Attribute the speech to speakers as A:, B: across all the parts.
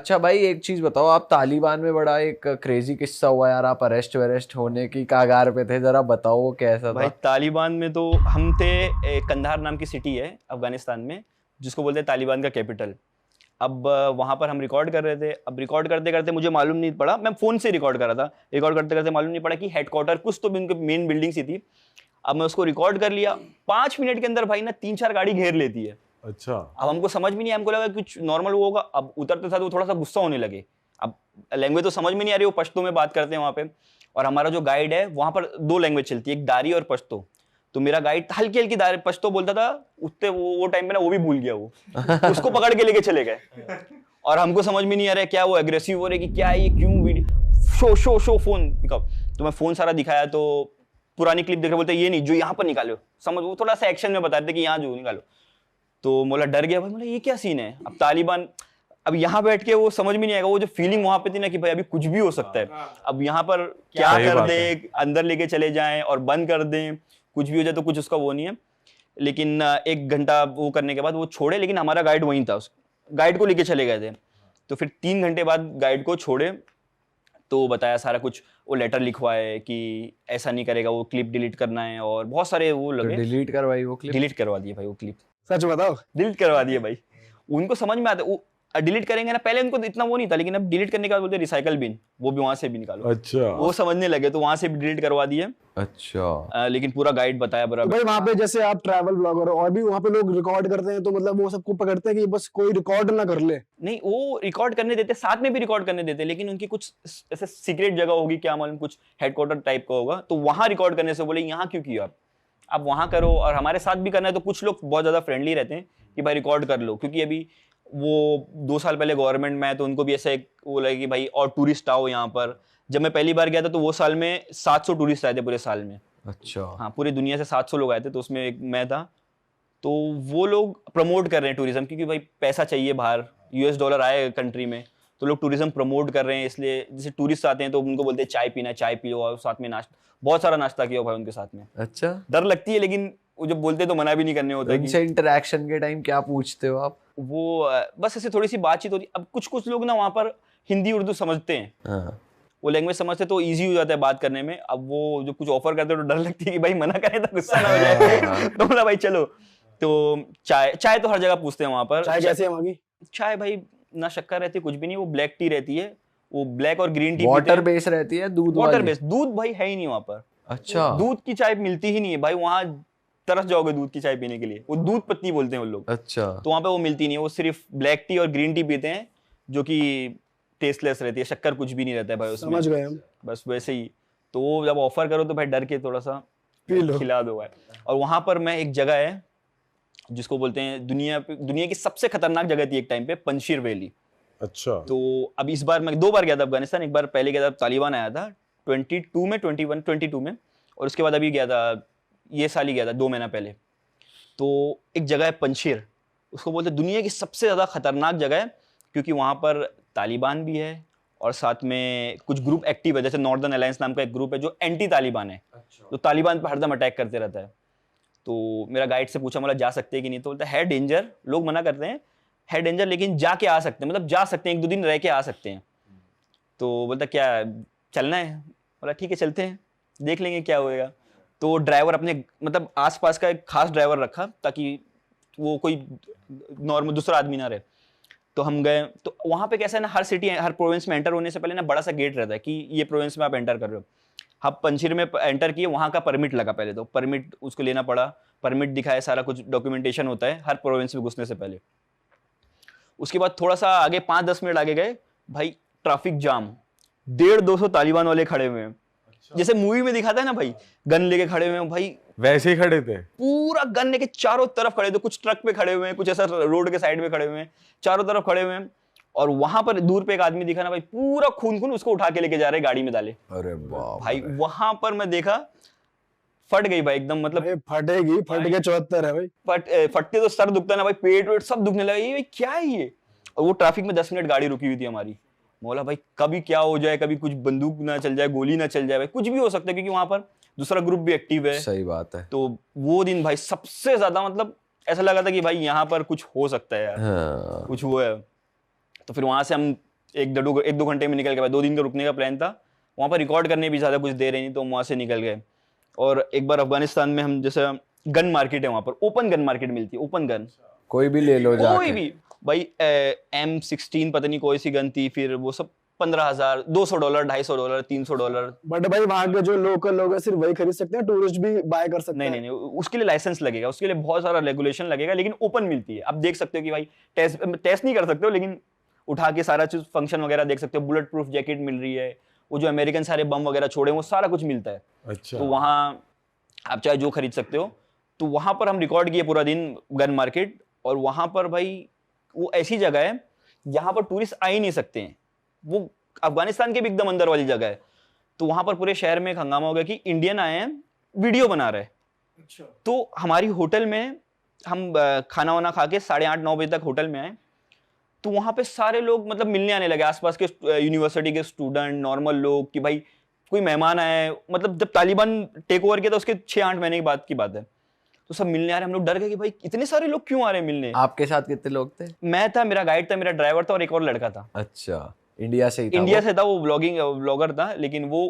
A: अच्छा भाई एक चीज बताओ, आप तालिबान में बड़ा एक क्रेजी किस्सा हुआ यार, आप अरेस्ट वेरेस्ट होने की कगार पे थे, जरा बताओ वो कैसा
B: भाई
A: था?
B: तालिबान में तो हम थे, कंधार नाम की सिटी है अफगानिस्तान में, जिसको बोलते हैं तालिबान का कैपिटल। अब वहां पर हम रिकॉर्ड कर रहे थे। अब रिकॉर्ड करते करते मुझे मालूम नहीं पड़ा, मैं फोन से रिकॉर्ड कर रहा था, रिकॉर्ड करते करते मालूम नहीं पड़ा कि हेडक्वार्टर कुछ तो भी उनके मेन बिल्डिंग सी थी। अब मैं उसको रिकॉर्ड कर लिया, 5 मिनट के अंदर भाई ना 3-4 गाड़ी घेर लेती है।
C: अच्छा।
B: अब हमको समझ में नहीं, हमको लगा कुछ नॉर्मल वो होगा। अब उतरते साथ वो थोड़ा सा गुस्सा होने लगे। अब लैंग्वेज तो समझ में नहीं आ रही, वो पश्तो में बात करते हैं वहां पे। और हमारा जो गाइड है वहां पर 2 लैंग्वेज चलती है, एक दारी और पश्तो। तो मेरा गाइड हल्की हल्की दारी पश्तो बोलता था, उतने वो टाइम पे ना वो भी भूल गया, वो उसको पकड़ के लेके चले गए। और हमको समझ में नहीं आ रहा है क्या वो एग्रेसिव हो रहे कि क्या है ये, क्यों video show show show phone दिखाओ। तो मैं फोन सारा दिखाया तो पुरानी क्लिप देख रहे, बोलते ये नहीं जो यहाँ पर निकालो, समझ वो थोड़ा सा एक्शन में बताते कि यहाँ जो निकालो। तो मोला डर गया भाई, मोला ये क्या सीन है। अब तालिबान, अब यहाँ बैठ के वो समझ में नहीं आएगा, वो जो फीलिंग वहां पे थी ना कि भाई अभी कुछ भी हो सकता है। अब यहाँ पर क्या कर दे, अंदर लेके चले जाएं और बंद कर दें, कुछ भी हो जाए तो कुछ उसका वो नहीं है। लेकिन 1 घंटा वो करने के बाद वो छोड़े, लेकिन हमारा गाइड वहीं था, उस गाइड को लेके चले गए थे। तो फिर 3 घंटे बाद गाइड को छोड़े तो बताया सारा कुछ, वो लेटर लिखवाए कि ऐसा नहीं करेगा, वो क्लिप डिलीट करना है और बहुत सारे वो लगे।
A: डिलीट करवाई वो क्लिप?
B: डिलीट करवा दिए भाई वो क्लिप,
D: सच बताओ।
B: डिलीट करवा दिए भाई। उनको समझ में आता, वो डिलीट करेंगे ना, पहले उनको इतना वो नहीं था, लेकिन अब डिलीट करने के बाद बोलते रिसाइकल बिन, वो भी वहां से भी निकालो।
C: अच्छा।
B: वो समझने लगे तो वहां से भी डिलीट करवा दिए।
A: अच्छा।
B: लेकिन पूरा गाइड बताया
D: तो
B: बराबर।
D: भाई वहां पे जैसे आप ट्रैवल ब्लॉगर हो और भी वहां पे लोग रिकॉर्ड करते हैं, तो मतलब वो सबको पकड़ते हैं कि बस कोई रिकॉर्ड ना कर ले?
B: नहीं, वो रिकॉर्ड करने देते, साथ में भी रिकॉर्ड करने देते, लेकिन उनकी कुछ ऐसे सीक्रेट जगह होगी, क्या मालूम, कुछ हेडक्वार्टर टाइप का होगा, तो वहां रिकॉर्ड करने से बोले यहाँ क्यों किया आप वहां करो, और हमारे साथ भी करना है। तो कुछ लोग बहुत ज्यादा फ्रेंडली रहते हैं कि भाई रिकॉर्ड कर लो, क्योंकि अभी वो 2 साल पहले गवर्नमेंट में है, तो उनको भी ऐसा एक वो लगे कि भाई और टूरिस्ट आओ यहाँ पर। जब मैं पहली बार गया था तो वो साल में 700 टूरिस्ट आए थे पूरे साल में।
A: अच्छा।
B: हाँ, पूरी दुनिया से 700 लोग आए थे, तो उसमें एक मैं था। तो वो लोग प्रमोट कर रहे हैं टूरिज्म, क्योंकि भाई पैसा चाहिए बाहर, US डॉलर आए कंट्री में, तो लोग टूरिज्म प्रमोट कर रहे हैं। इसलिए जैसे टूरिस्ट आते हैं तो उनको बोलते हैं चाय पीना, चाय पियो, और साथ में नाश्ता, बहुत सारा नाश्ता किया भाई उनके साथ में।
A: अच्छा।
B: डर लगती है, लेकिन वो जब बोलते हैं तो मना भी नहीं करने होता है।
A: उनसे इंटरेक्शन के टाइम क्या पूछते हो आप?
B: वो बस ऐसे थोड़ी सी बातचीत होती। अब कुछ कुछ लोग ना वहाँ पर हिंदी उर्दू समझते हैं,
A: हाँ।
B: वो लैंग्वेज समझते तो इजी हो जाता है बात करने में। अब वो जो कुछ ऑफर करते हैं तो डर लगती है कि भाई मना करें तो गुस्सा ना हो जाए। तो बोला भाई चलो। तो चाय तो हर जगह पूछते हैं वहां पर।
D: चाय कैसी है वहां की?
B: चाय भाई ना शक्कर रहती है कुछ भी नहीं, वो ब्लैक टी रहती है, वो ब्लैक और ग्रीन टी।
A: वाटर बेस रहती है, दूध
B: वाटर
A: वाली?
B: बेस, दूध भाई है ही नहीं वहां पर।
A: अच्छा।
B: दूध की चाय मिलती ही नहीं है भाई, वहां तरस जाओगे दूध की चाय पीने के लिए, वो दूध पत्ती बोलते हैं वो लोग।
A: अच्छा।
B: तो वहां पे वो मिलती नहीं है, वो सिर्फ ब्लैक टी और ग्रीन टी पीते हैं, जो कि टेस्टलेस रहती है, शक्कर कुछ भी नहीं रहता है भाई उसमें।
D: समझ गए हम।
B: बस वैसे ही। तो वो जब ऑफर करो तो भाई डर के थोड़ा सा
D: पी लो।
B: खिला दो भाई। और वहां पर मैं एक जगह है जिसको बोलते हैं दुनिया की सबसे खतरनाक जगह थी एक टाइम पे, पंजशीर वैली।
C: अच्छा।
B: तो अब इस बार मैं 2 बार गया था अफगानिस्तान। एक बार पहले गया था तालिबान आया था 22 में, 22 में, और उसके बाद अभी गया था, ये साल ही गया था 2 महीना पहले। तो एक जगह है पंजशीर, उसको बोलते हैं दुनिया की सबसे ज्यादा खतरनाक जगह है, क्योंकि वहां पर तालिबान भी है और साथ में कुछ ग्रुप एक्टिव है, जैसे नॉर्दर्न अलायंस नाम का एक ग्रुप है जो एंटी तालिबान है। तो तालिबान पर हरदम अटैक करते रहता है। तो मेरा गाइड से पूछा, बोला जा सकते हैं कि नहीं, तो बोलता है डेंजर, लोग मना करते हैं, है डेंजर, लेकिन जाके आ सकते हैं, मतलब जा सकते हैं, 1-2 दिन रह के आ सकते हैं। तो बोलता क्या चलना है? बोला ठीक है चलते हैं, देख लेंगे क्या होएगा। तो ड्राइवर अपने मतलब आसपास का एक खास ड्राइवर रखा, ताकि वो कोई नॉर्मल दूसरा आदमी ना रहे। तो हम गए, तो वहां पे कैसा है ना, हर सिटी हर प्रोविंस में एंटर होने से पहले ना बड़ा सा गेट रहता है कि ये प्रोविंस में आप एंटर कर रहे हो। हम पंजशीर में एंटर किए, वहां का परमिट लगा, पहले तो परमिट उसको लेना पड़ा, परमिट दिखाया, सारा कुछ डॉक्यूमेंटेशन होता है हर प्रोविंस में घुसने से पहले। उसके बाद थोड़ा सा आगे 5-10 मिनट आगे गए, भाई ट्रैफिक जाम, 150-200 तालिबान वाले खड़े हुए हैं। जैसे मूवी में दिखाता है ना भाई, गन लेके खड़े हुए हैं भाई,
C: वैसे ही खड़े थे?
B: पूरा गन लेके चारों तरफ खड़े थे, कुछ ट्रक पे खड़े हुए हैं, कुछ ऐसा रोड के साइड में खड़े हुए हैं, चारों तरफ खड़े हुए हैं। और वहां पर दूर पे एक आदमी दिखा ना भाई, पूरा खून खून, उसको उठा के लेके जा रहे गाड़ी में डाले।
A: अरे बाप
B: भाई वहां पर मैं देखा, फट गई भाई एकदम, मतलब
D: फटेगी, फट के 74 है भाई।
B: फटते तो सर दुखता ना भाई, पेट वेट सब दुखने लगा, ये क्या है ये। और वो ट्रैफिक में 10 मिनट गाड़ी रुकी हुई थी हमारी। बोला भाई कभी क्या हो जाए, कभी कुछ बंदूक ना चल जाए, गोली ना चल जाए, भाई कुछ भी हो सकता है, क्योंकि वहां पर दूसरा ग्रुप भी एक्टिव है।
A: सही बात है।
B: तो वो दिन भाई सबसे ज्यादा, मतलब ऐसा लगा था कि भाई यहाँ पर कुछ हो सकता है यार।
A: हाँ।
B: कुछ वो है। तो फिर वहां से हम एक दो घंटे में निकल गए। 2 दिन का रुकने का प्लान था, वहाँ पर रिकॉर्ड करने भी ज़्यादा कुछ दे रहे नहीं, तो वहाँ से निकल गए। और एक बार अफगानिस्तान में हम, जैसे गन मार्केट है वहाँ पर, ओपन गन मार्केट मिलती है, ओपन गन
A: कोई भी ले लो
B: कोई
A: जाके।
B: भी भाई, M16 पता नहीं कोई सी गन थी, फिर वो सब $15,000, $200, $250, $300।
D: बट भाई वहाँ के जो लोकल लोग हैं सिर्फ वही खरीद सकते हैं, टूरिस्ट भी बाय कर सकते
B: नहीं
D: हैं?
B: नहीं नहीं, उसके लिए लाइसेंस लगेगा, उसके लिए बहुत सारा रेगुलेशन लगेगा, लेकिन ओपन मिलती है। आप देख सकते हो कि भाई टेस्ट नहीं कर सकते हो, लेकिन उठा के सारा चीज फंक्शन वगैरह देख सकते हो। बुलेट प्रूफ जैकेट मिल रही है, वो जो अमेरिकन सारे बम वगैरह छोड़े वो सारा कुछ मिलता है।
C: अच्छा।
B: तो वहाँ आप चाहे जो खरीद सकते हो। तो वहाँ पर हम रिकॉर्ड किए पूरा दिन गन मार्केट, और वहाँ पर भाई वो ऐसी जगह है जहाँ पर टूरिस्ट आ ही नहीं सकते हैं, वो अफगानिस्तान के भी एकदम अंदर वाली जगह है। तो वहाँ पर पूरे शहर में एक हंगामा हो गया कि इंडियन आए हैं, वीडियो बना रहे।
D: अच्छा।
B: तो हमारी होटल में हम खाना वाना खा के 8:30-9 बजे तक होटल में आए। तो वहाँ पे सारे लोग मतलब मिलने आने लगे, आसपास के यूनिवर्सिटी के स्टूडेंट, नॉर्मल लोग, कि भाई कोई मेहमान आए। मतलब जब तालिबान टेक ओवर किया था उसके 6-8 महीने के बाद की बात है, तो सब मिलने आ रहे। हम लोग डर गए कि भाई इतने सारे लोग क्यों आ रहे हैं मिलने।
A: आपके साथ कितने लोग थे?
B: मैं था, मेरा गाइड था, मेरा ड्राइवर था और एक और लड़का था।
A: अच्छा, इंडिया से ही था?
B: इंडिया
A: वो?
B: से था, वो व्लॉगर था, लेकिन वो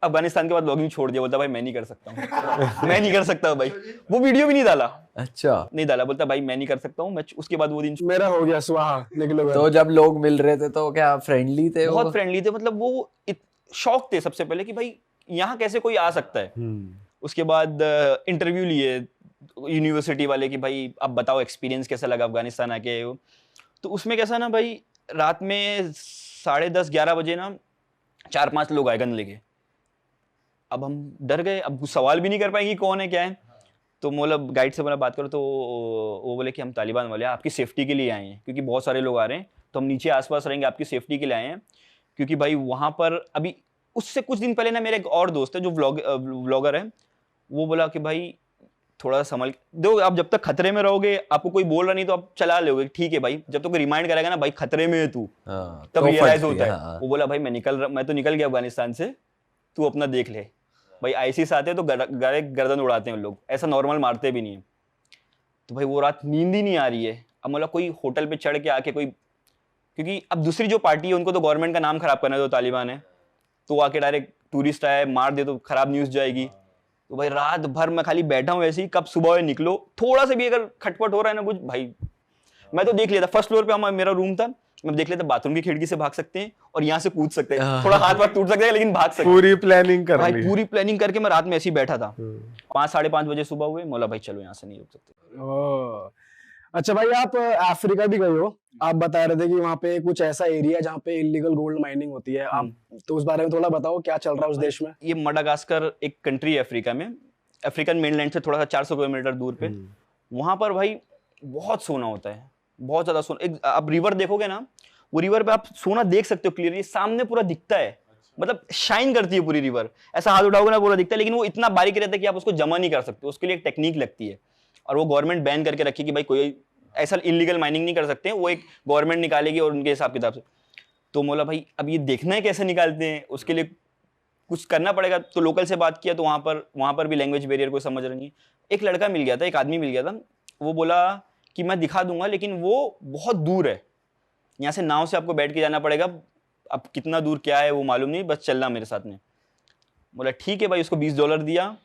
B: अफगानिस्तान के बाद व्लॉगिंग छोड़ दिया। बोलता भाई मैं नहीं कर सकता हूँ मैं नहीं कर सकता भाई, वो वीडियो भी नहीं डाला।
A: अच्छा,
B: नहीं डाला, बोलता भाई मैं नहीं कर सकता हूँ। मैं उसके बाद वो दिन
D: मेरा हो गया स्वाहा, निकलो घर।
A: तो जब लोग मिल रहे थे तो क्या फ्रेंडली थे वो?
B: बहुत फ्रेंडली थे, मतलब वो शौक थे सबसे पहले कि भाई यहाँ कैसे कोई आ सकता है। उसके बाद इंटरव्यू लिए यूनिवर्सिटी वाले कि भाई अब बताओ एक्सपीरियंस कैसा लगा अफगानिस्तान आके। तो उसमें कैसा ना भाई, रात में 10:30-11 बजे ना 4-5 लोग आए गन लेके। अब हम डर गए, अब कुछ सवाल भी नहीं कर पाएंगे कौन है क्या है। तो मतलब गाइड से बोला बात करो, तो वो बोले कि हम तालिबान वाले हैं, आपकी सेफ्टी के लिए आए हैं, क्योंकि बहुत सारे लोग आ रहे हैं, तो हम नीचे आसपास रहेंगे, आपकी सेफ्टी के लिए आए हैं। क्योंकि भाई वहाँ पर अभी उससे कुछ दिन पहले ना मेरा एक और दोस्त है जो व्लॉगर है, वो बोला कि भाई थोड़ा संभल दो, आप जब तक खतरे में रहोगे, आपको कोई बोल रहा नहीं तो आप चला लोगे, ठीक है भाई, जब तक कोई रिमाइंड करेगा ना भाई खतरे में है तू,
A: हाँ,
B: तब
A: तो
B: रियलाइज
A: फटती
B: होता है।
A: हाँ।
B: वो बोला भाई मैं तो निकल गया अफगानिस्तान से, तू अपना देख ले। भाई आईसीस आते हैं तो गर्दन उड़ाते हैं लोग, ऐसा नॉर्मल मारते भी नहीं है। तो भाई वो रात नींद ही नहीं आ रही है। अब मतलब कोई होटल पे चढ़ के आके कोई, क्योंकि अब दूसरी जो पार्टी है उनको तो गवर्नमेंट का नाम खराब करना है, जो तालिबान है, तो आके डायरेक्ट टूरिस्ट आए मार दे तो खराब न्यूज जाएगी। तो भाई रात भर मैं खाली बैठा हूँ ऐसे ही, कब सुबह हुए निकलो, थोड़ा सा भी अगर खटपट हो रहा है ना कुछ, भाई मैं तो देख लिया था। फर्स्ट फ्लोर पे मेरा रूम था, मैं देख लेता बाथरूम की खिड़की से भाग सकते हैं और यहाँ से कूद सकते हैं, थोड़ा हाथ टूट सकता है लेकिन भाग सकते हैं।
C: पूरी प्लानिंग कर
B: भाई
C: ली।
B: पूरी प्लानिंग करके मैं रात में ऐसे ही बैठा था। 5-5:30 बजे सुबह हुए, मौला भाई चलो यहाँ से नहीं रुक सकते।
D: ओह, अच्छा भाई आप अफ्रीका भी गए हो, आप बता रहे थे कि वहाँ पे कुछ ऐसा एरिया जहाँ पे इलीगल गोल्ड माइनिंग होती है, आप तो उस बारे में थोड़ा बताओ क्या चल रहा है उस देश में?
B: ये मडागास्कर एक कंट्री है अफ्रीका में, अफ्रीकन मेनलैंड से थोड़ा सा 400 किलोमीटर दूर पे। वहां पर भाई बहुत सोना होता है, बहुत ज्यादा सोना। एक आप रिवर देखोगे ना, वो रिवर पे आप सोना देख सकते हो क्लियरली, सामने पूरा दिखता है, मतलब शाइन करती है पूरी रिवर। ऐसा हाथ उठाओगे ना पूरा दिखता है, लेकिन वो इतना बारीक रहता है कि आप उसको जमा नहीं कर सकते, उसके लिए एक टेक्निक लगती है। और वो गवर्नमेंट बैन करके रखी कि भाई कोई ऐसा इलीगल माइनिंग नहीं कर सकते हैं, वो एक गवर्नमेंट निकालेगी और उनके हिसाब किताब से। तो मोला भाई अब ये देखना है कैसे निकालते हैं, उसके लिए कुछ करना पड़ेगा। तो लोकल से बात किया, तो वहाँ पर भी लैंग्वेज बैरियर कोई समझ रहा नहीं। एक लड़का मिल गया था, एक आदमी मिल गया था, वो बोला कि मैं दिखा दूंगा, लेकिन वो बहुत दूर है, यहाँ से नाव से आपको बैठ के जाना पड़ेगा। अब कितना दूर क्या है वो मालूम नहीं, बस चलना मेरे साथ में। बोला ठीक है भाई, उसको $20 दिया,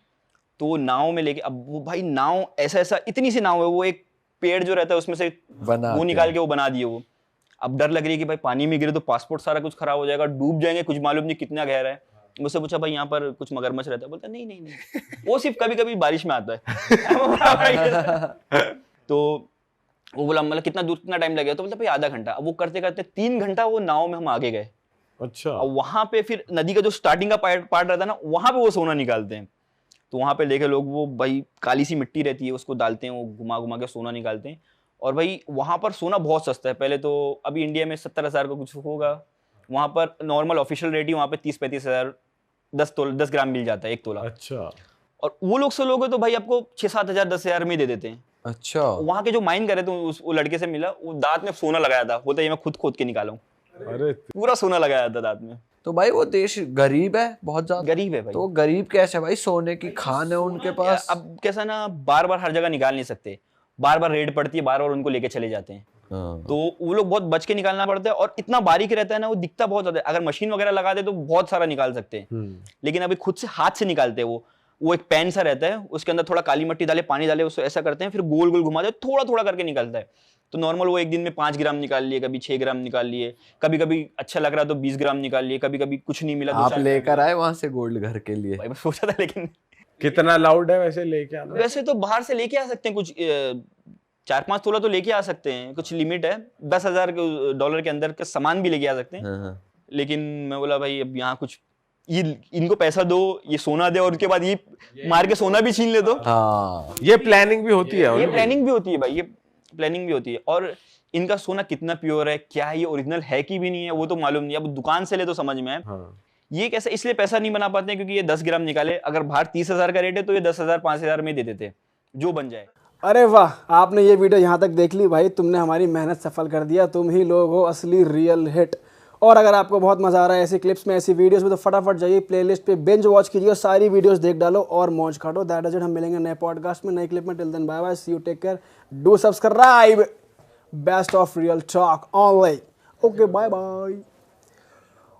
B: तो वो नाव में लेके, अब वो भाई नाव ऐसा इतनी सी नाव है, वो एक पेड़ जो रहता है उसमें से वो निकाल के वो बना दिए वो। अब डर लग रही है कि भाई पानी में गिरे तो पासपोर्ट सारा कुछ खराब हो जाएगा, डूब जाएंगे, कुछ मालूम नहीं कितना गहरा है। मुझसे पूछा भाई यहाँ पर कुछ मगरमच्छ रहता है? बोलता नहीं वो सिर्फ कभी कभी बारिश में आता है तो वो बोला मतलब कितना दूर, कितना टाइम लगेगा? तो बोलता भाई आधा घंटा। अब वो करते करते 3 घंटा वो नाव में हम आगे गए।
C: अच्छा।
B: और वहां पे फिर नदी का जो स्टार्टिंग का पार्ट रहता है ना, वहां पे वो सोना निकालते हैं। तो वहां पे लेके लोग, वो भाई काली सी मिट्टी रहती है, उसको डालते हैं, वो घुमा घुमा के सोना निकालते हैं। और भाई वहां पर सोना बहुत सस्ता है। पहले तो अभी इंडिया में 70,000 का कुछ होगा, वहां पर नॉर्मल ऑफिशियल रेट ही वहां पे 30-35 हज़ार 10 ग्राम मिल जाता है, 1 तोला।
C: अच्छा।
B: और वो लोग से लोगे तो भाई आपको 6-7 हज़ार 10 हज़ार में दे देते हैं।
A: अच्छा।
B: वहां के जो माइन करे, तो वो लड़के से मिला, वो दांत में सोना लगाया था, बोलता ये मैं खुद खोद के निकाला हूँ।
C: अरे
B: पूरा सोना लगाया था दांत में।
A: तो भाई वो देश गरीब है बहुत ज्यादा?
B: गरीब है भाई।
A: तो गरीब कैसे भाई, सोने की खान है उनके पास?
B: अब कैसा ना, बार बार हर जगह निकाल नहीं सकते, बार बार रेड पड़ती है, बार बार उनको लेके चले जाते हैं।
A: हाँ।
B: तो वो लोग बहुत बच के निकालना पड़ता है, और इतना बारीक रहता है ना, वो दिखता बहुत ज्यादा है। अगर मशीन वगैरह लगा दे तो बहुत सारा निकाल सकते हैं, लेकिन अभी खुद से हाथ से निकालते हैं। वो एक पैन सा रहता है, उसके अंदर थोड़ा काली मिट्टी डाले, पानी डाले, उसको ऐसा करते हैं, फिर गोल गोल घुमाते हैं, थोड़ा थोड़ा करके निकलता है। तो नॉर्मल वो एक दिन में 5 ग्राम निकाल लिए, कभी 6 ग्राम निकाल लिए, कभी कभी अच्छा लग रहा तो 20 ग्राम निकाल लिए, कभी कभी कुछ नहीं मिला
A: आप लेकर आए वहां से गोल्ड घर के लिए?
B: भाई मैं सोचा था, लेकिन
C: कितना लाउड है वैसे लेके आना?
B: वैसे तो बाहर से लेके आ सकते हैं, कुछ 4-5 तोला तो लेके आ सकते हैं, कुछ लिमिट है, $10,000 के अंदर का सामान भी लेके आ सकते हैं।
A: हाँ।
B: लेकिन मैं बोला भाई अब यहाँ कुछ, ये इनको पैसा दो, ये सोना दे, और उसके बाद ये मार के सोना भी छीन ले दो।
A: हाँ,
C: ये प्लानिंग भी होती है
B: ये प्लानिंग भी होती है भाई, ये प्लानिंग भी होती है। और इनका सोना कितना प्योर है, क्या ये ओरिजिनल है कि भी नहीं है, वो तो मालूम नहीं। अब दुकान से ले तो समझ में है।
C: हाँ।
B: ये कैसे इसलिए पैसा नहीं बना पाते हैं क्योंकि ये 10 ग्राम निकाले, अगर बाहर 30,000 का रेट है तो ये 10,000 5,000 में दे देते, जो बन जाए।
D: अरे वाह, आपने ये वीडियो यहाँ तक देख ली भाई, तुमने हमारी मेहनत सफल कर दिया। तुम ही लोग हो असली रियल हिट। और अगर आपको बहुत मजा आ रहा है ऐसी क्लिप्स में, ऐसी वीडियोस में, तो फटाफट जाइए प्लेलिस्ट पे, बिंज वॉच कीजिए, सारी वीडियोस देख डालो और मौज काटो। That is it. हम मिलेंगे नए पॉडकास्ट में, नई क्लिप में। Till then bye bye, see you, take care, do subscribe. Best of real talk online. Okay, bye bye.